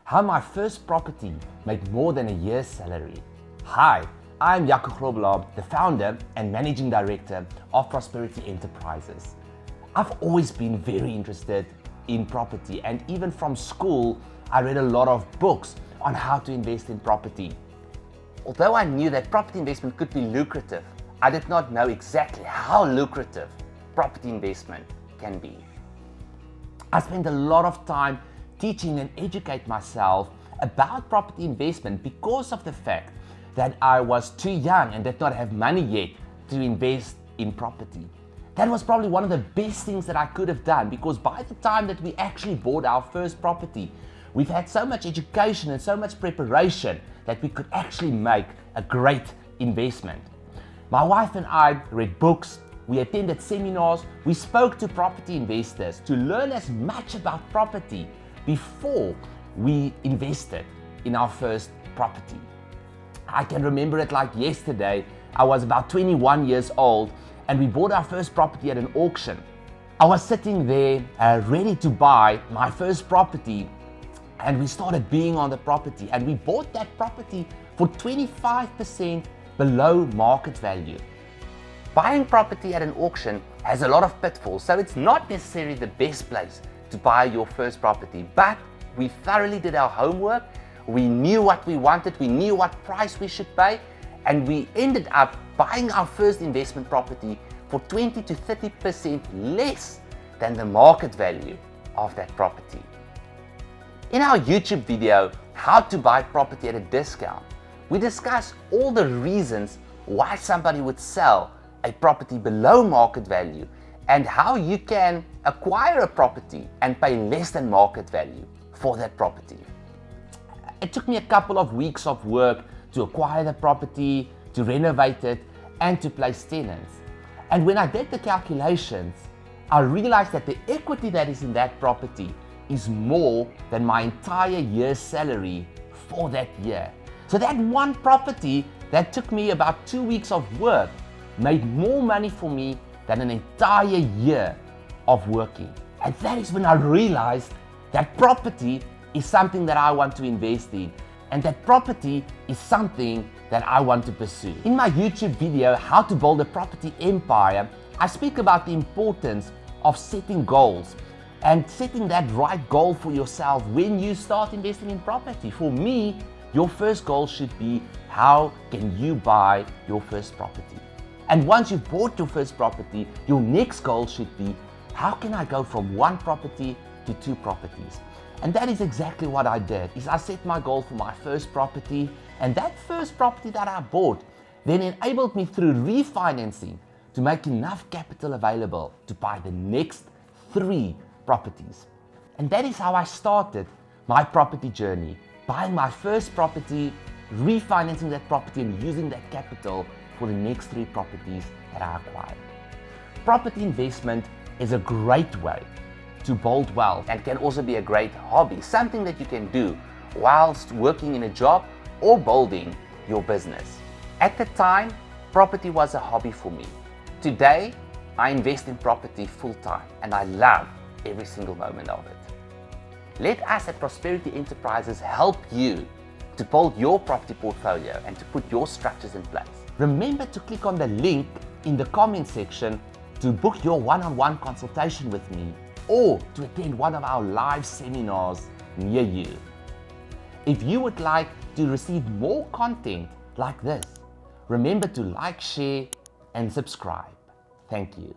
how my first property made more than a year's salary. Hi, I'm Jaco Grobbelaar, the founder and managing director of Prosperity Enterprises. I've always been very interested in property, and even from school, I read a lot of books on how to invest in property. Although I knew that property investment could be lucrative, I did not know exactly how lucrative property investment can be. I spent a lot of time teaching and educate myself about property investment because of the fact that I was too young and did not have money yet to invest in property. That was probably one of the best things that I could have done, because by the time that we actually bought our first property, we've had so much education and so much preparation that we could actually make a great investment. My wife and I read books, we attended seminars, we spoke to property investors to learn as much about property before we invested in our first property. I can remember it like yesterday. I was about 21 years old and we bought our first property at an auction. I was sitting there ready to buy my first property, and we started bidding on the property, and we bought that property for 25% below market value. Buying property at an auction has a lot of pitfalls, so it's not necessarily the best place to buy your first property, but we thoroughly did our homework. We knew what we wanted, we knew what price we should pay, and we ended up buying our first investment property for 20 to 30% less than the market value of that property. In our YouTube video, How to Buy Property at a Discount, we discuss all the reasons why somebody would sell a property below market value and how you can acquire a property and pay less than market value for that property. It took me a couple of weeks of work to acquire the property, to renovate it, and to place tenants. And when I did the calculations, I realized that the equity that is in that property is more than my entire year's salary for that year. So that one property that took me about 2 weeks of work made more money for me than an entire year of working. And that is when I realized that property is something that I want to invest in, and that property is something that I want to pursue. In my YouTube video, How to Build a Property Empire, I speak about the importance of setting goals and setting that right goal for yourself when you start investing in property. For me, your first goal should be, how can you buy your first property? And once you've bought your first property, your next goal should be, how can I go from one property to 2 properties? And that is exactly what I did. Is I set my goal for my first property, and that first property that I bought then enabled me through refinancing to make enough capital available to buy the next 3 properties. And that is how I started my property journey, buying my first property, refinancing that property, and using that capital for the next 3 properties that I acquired. Property investment is a great way to build wealth, and can also be a great hobby, something that you can do whilst working in a job or building your business. At the time, property was a hobby for me. Today, I invest in property full time, and I love every single moment of it. Let us at Prosperity Enterprises help you to build your property portfolio and to put your structures in place. Remember to click on the link in the comment section to book your one-on-one consultation with me, or to attend one of our live seminars near you. If you would like to receive more content like this, remember to like, share, and subscribe. Thank you.